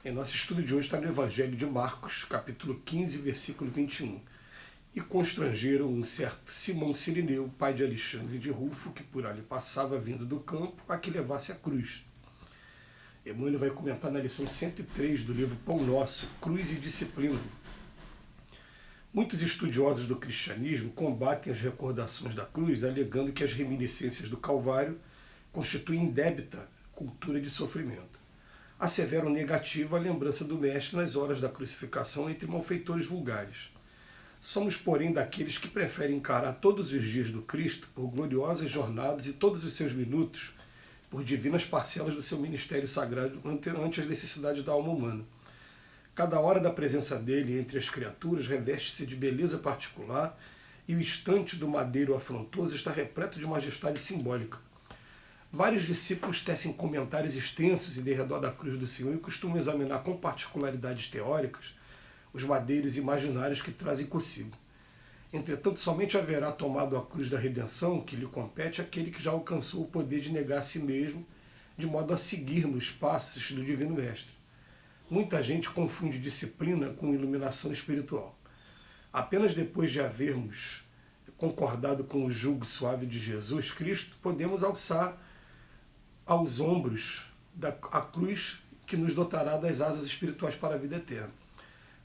Em nosso estudo de hoje está no Evangelho de Marcos, capítulo 15, versículo 21. E constrangeram um certo Simão Cirineu, pai de Alexandre de Rufo, que por ali passava vindo do campo, a que levasse a cruz. Emmanuel vai comentar na lição 103 do livro Pão Nosso, Cruz e Disciplina. Muitos estudiosos do cristianismo combatem as recordações da cruz, alegando que as reminiscências do Calvário constituem indébita cultura de sofrimento. Asseveram negativa a lembrança do Mestre nas horas da crucificação entre malfeitores vulgares. Somos, porém, daqueles que preferem encarar todos os dias do Cristo por gloriosas jornadas e todos os seus minutos por divinas parcelas do seu ministério sagrado ante as necessidades da alma humana. Cada hora da presença dele entre as criaturas reveste-se de beleza particular e o instante do madeiro afrontoso está repleto de majestade simbólica. Vários discípulos tecem comentários extensos e de redor da cruz do Senhor e costumam examinar com particularidades teóricas os madeiros imaginários que trazem consigo. Entretanto, somente haverá tomado a cruz da redenção que lhe compete aquele que já alcançou o poder de negar a si mesmo, de modo a seguir nos passos do Divino Mestre. Muita gente confunde disciplina com iluminação espiritual. Apenas depois de havermos concordado com o jugo suave de Jesus Cristo, podemos alçar aos ombros a cruz que nos dotará das asas espirituais para a vida eterna.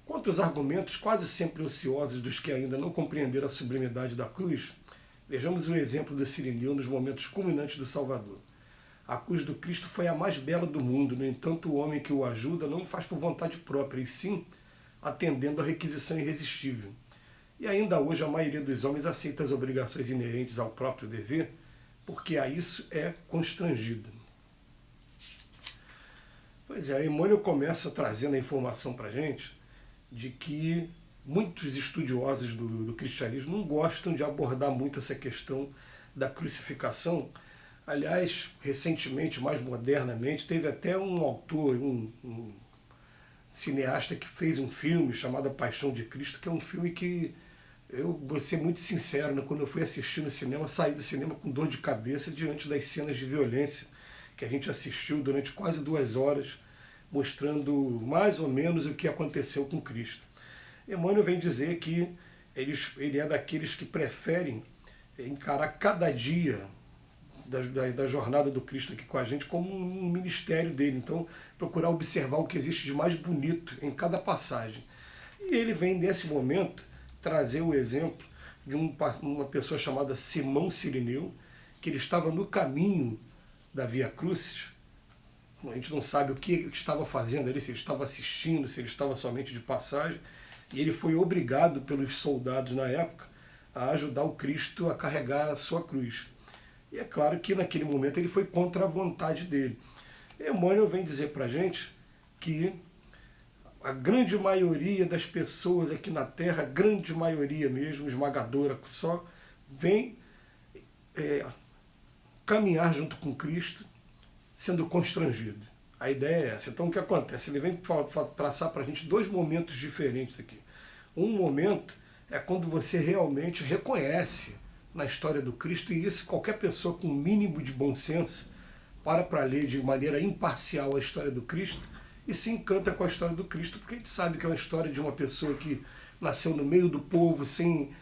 Contra os argumentos quase sempre ociosos dos que ainda não compreenderam a sublimidade da cruz, vejamos o exemplo do Cirineu nos momentos culminantes do Salvador. A cruz do Cristo foi a mais bela do mundo, no entanto o homem que o ajuda não o faz por vontade própria, e sim atendendo à requisição irresistível. E ainda hoje a maioria dos homens aceita as obrigações inerentes ao próprio dever, porque a isso é constrangido. Pois é, Emmanuel começa trazendo a informação para a gente de que muitos estudiosos do cristianismo não gostam de abordar muito essa questão da crucificação. Aliás, recentemente, mais modernamente, teve até um autor, um cineasta que fez um filme chamado A Paixão de Cristo, que é um filme que eu vou ser muito sincero, né? Quando eu fui assistir no cinema, saí do cinema com dor de cabeça diante das cenas de violência que a gente assistiu durante quase 2 horas, mostrando mais ou menos o que aconteceu com Cristo. Emmanuel vem dizer que ele é daqueles que preferem encarar cada dia da jornada do Cristo aqui com a gente como um ministério dele. Então, procurar observar o que existe de mais bonito em cada passagem. E ele vem, nesse momento, trazer o exemplo de uma pessoa chamada Simão Cirineu, que ele estava no caminho da Via Crucis. A gente não sabe o que ele estava fazendo ali, se ele estava assistindo, se ele estava somente de passagem, e ele foi obrigado pelos soldados na época a ajudar o Cristo a carregar a sua cruz. E é claro que naquele momento ele foi contra a vontade dele. Emmanuel vem dizer para a gente que a grande maioria das pessoas aqui na Terra, a grande maioria mesmo, esmagadora, só vem caminhar junto com Cristo sendo constrangido. A ideia é essa. Então o que acontece? Ele vem traçar para a gente 2 momentos diferentes aqui. Um momento é quando você realmente reconhece na história do Cristo, e isso qualquer pessoa com um mínimo de bom senso para ler de maneira imparcial a história do Cristo e se encanta com a história do Cristo, porque a gente sabe que é uma história de uma pessoa que nasceu no meio do povo, sem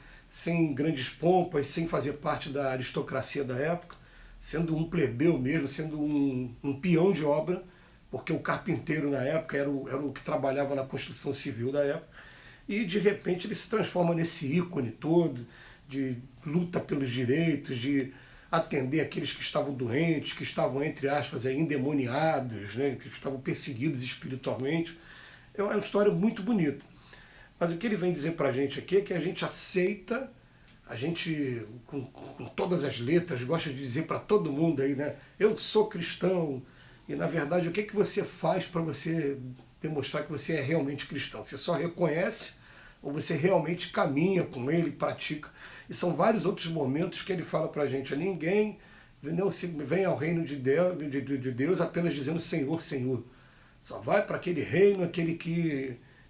grandes pompas, sem fazer parte da aristocracia da época, sendo um plebeu mesmo, sendo um peão de obra, porque o carpinteiro na época era o que trabalhava na construção civil da época, e de repente ele se transforma nesse ícone todo, de luta pelos direitos, de atender aqueles que estavam doentes, que estavam, entre aspas, endemoniados, né, que estavam perseguidos espiritualmente. É uma história muito bonita. Mas o que ele vem dizer para a gente aqui é que a gente aceita, a gente, com todas as letras, gosta de dizer para todo mundo aí, né, eu sou cristão, e na verdade o que você faz para você demonstrar que você é realmente cristão? Você só reconhece ou você realmente caminha com ele, pratica? E são vários outros momentos que ele fala para a gente: ninguém não vem ao reino de Deus apenas dizendo Senhor, Senhor. Só vai para aquele reino aquele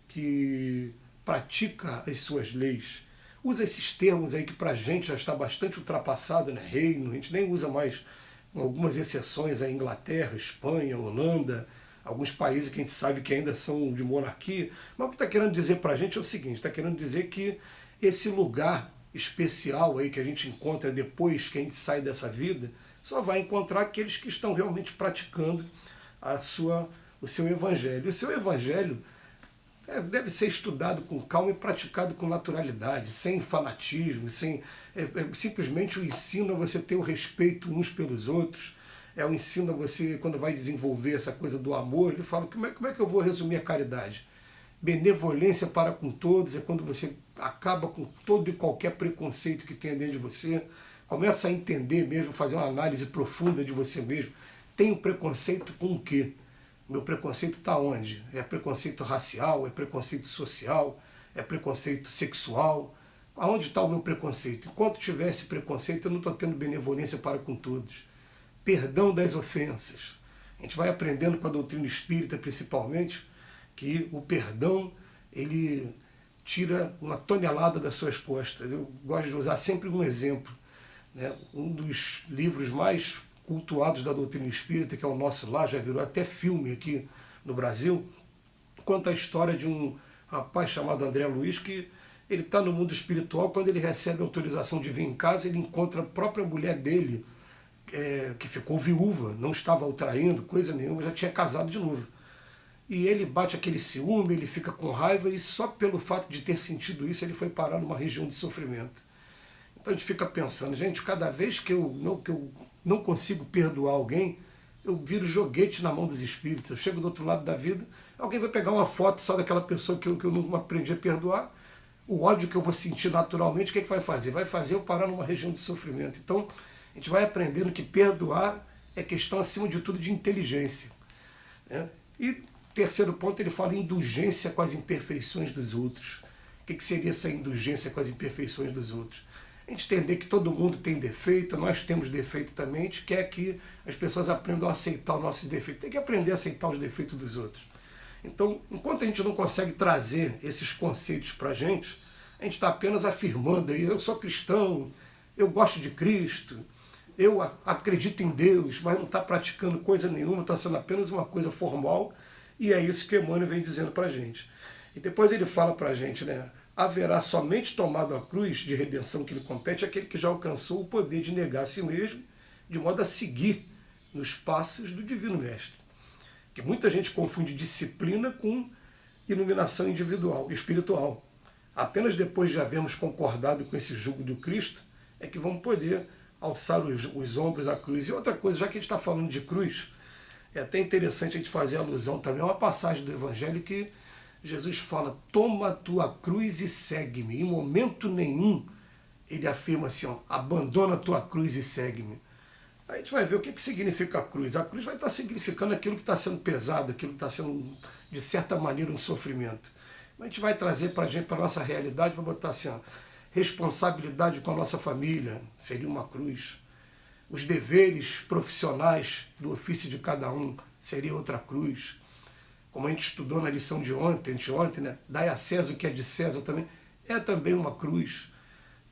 que pratica as suas leis. Usa esses termos aí que para a gente já está bastante ultrapassado, né? Reino, a gente nem usa mais, com algumas exceções, a Inglaterra, Espanha, Holanda, alguns países que a gente sabe que ainda são de monarquia, mas o que está querendo dizer para a gente é o seguinte, está querendo dizer que esse lugar especial aí que a gente encontra depois que a gente sai dessa vida, só vai encontrar aqueles que estão realmente praticando o seu evangelho. O seu evangelho deve ser estudado com calma e praticado com naturalidade, sem fanatismo, sem simplesmente o ensino a você ter o respeito uns pelos outros, o ensino a você, quando vai desenvolver essa coisa do amor, ele fala, como é que eu vou resumir a caridade? Benevolência para com todos é quando você acaba com todo e qualquer preconceito que tenha dentro de você, começa a entender mesmo, fazer uma análise profunda de você mesmo. Tem preconceito com o quê? Meu preconceito está onde? É preconceito racial? É preconceito social? É preconceito sexual? Aonde está o meu preconceito? Enquanto tiver esse preconceito, eu não estou tendo benevolência para com todos. Perdão das ofensas. A gente vai aprendendo com a doutrina espírita, principalmente, que o perdão, ele tira uma tonelada das suas costas. Eu gosto de usar sempre um exemplo, né? Um dos livros mais cultuados da doutrina espírita, que é o Nosso Lar, já virou até filme aqui no Brasil, conta a história de um rapaz chamado André Luiz, que ele está no mundo espiritual, quando ele recebe autorização de vir em casa, ele encontra a própria mulher dele, que ficou viúva, não estava o traindo, coisa nenhuma, já tinha casado de novo. E ele bate aquele ciúme, ele fica com raiva, e só pelo fato de ter sentido isso, ele foi parar numa região de sofrimento. Então a gente fica pensando, gente, cada vez que eu não consigo perdoar alguém, eu viro joguete na mão dos espíritos. Eu chego do outro lado da vida, alguém vai pegar uma foto só daquela pessoa que eu não aprendi a perdoar, o ódio que eu vou sentir naturalmente, o que vai fazer? Vai fazer eu parar numa região de sofrimento. Então, a gente vai aprendendo que perdoar é questão, acima de tudo, de inteligência, né? E terceiro ponto, ele fala em indulgência com as imperfeições dos outros. O que seria essa indulgência com as imperfeições dos outros? A gente entender que todo mundo tem defeito, nós temos defeito também, a gente quer que as pessoas aprendam a aceitar o nosso defeito. Tem que aprender a aceitar os defeitos dos outros. Então, enquanto a gente não consegue trazer esses conceitos para a gente está apenas afirmando aí, eu sou cristão, eu gosto de Cristo, eu acredito em Deus, mas não está praticando coisa nenhuma, está sendo apenas uma coisa formal, e é isso que Emmanuel vem dizendo para a gente. E depois ele fala para a gente, né? Haverá somente tomado a cruz de redenção que lhe compete aquele que já alcançou o poder de negar a si mesmo, de modo a seguir nos passos do Divino Mestre. Que muita gente confunde disciplina com iluminação individual, espiritual. Apenas depois de havermos concordado com esse jugo do Cristo, é que vamos poder alçar os ombros à cruz. E outra coisa, já que a gente está falando de cruz, é até interessante a gente fazer alusão também a uma passagem do Evangelho que Jesus fala, toma a tua cruz e segue-me. Em momento nenhum ele afirma assim, ó, abandona a tua cruz e segue-me. Aí a gente vai ver o que significa a cruz. A cruz vai estar significando aquilo que está sendo pesado, aquilo que está sendo, de certa maneira, um sofrimento. A gente vai trazer para a gente, para a nossa realidade, vai botar assim, ó, responsabilidade com a nossa família, seria uma cruz. Os deveres profissionais do ofício de cada um, seria outra cruz. Como a gente estudou na lição de anteontem, né? Dai a César o que é de César também, é também uma cruz.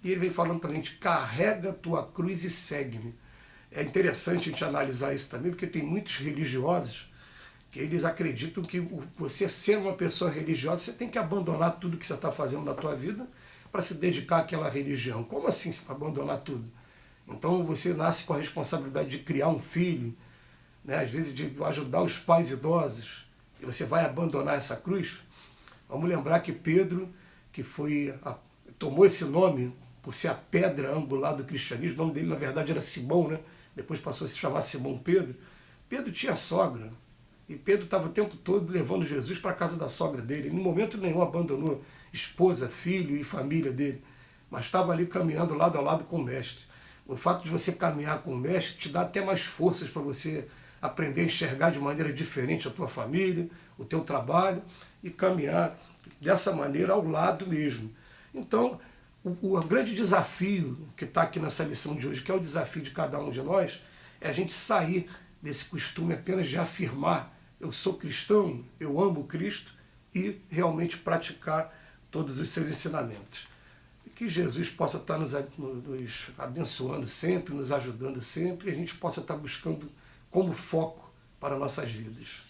E ele vem falando para a gente, carrega a tua cruz e segue-me. É interessante a gente analisar isso também, porque tem muitos religiosos que eles acreditam que você ser uma pessoa religiosa, você tem que abandonar tudo que você está fazendo na tua vida para se dedicar àquela religião. Como assim abandonar tudo? Então você nasce com a responsabilidade de criar um filho, né? Às vezes de ajudar os pais idosos, e você vai abandonar essa cruz? Vamos lembrar que Pedro, que tomou esse nome por ser a pedra angular do cristianismo, o nome dele na verdade era Simão, né? Depois passou a se chamar Simão Pedro. Pedro tinha sogra, e Pedro estava o tempo todo levando Jesus para a casa da sogra dele. Em momento nenhum abandonou esposa, filho e família dele, mas estava ali caminhando lado a lado com o Mestre. O fato de você caminhar com o Mestre te dá até mais forças para você aprender a enxergar de maneira diferente a tua família, o teu trabalho, e caminhar dessa maneira ao lado mesmo. Então, o grande desafio que está aqui nessa lição de hoje, que é o desafio de cada um de nós, é a gente sair desse costume apenas de afirmar, eu sou cristão, eu amo Cristo, e realmente praticar todos os seus ensinamentos. E que Jesus possa estar nos abençoando sempre, nos ajudando sempre, e a gente possa estar buscando como foco para nossas vidas.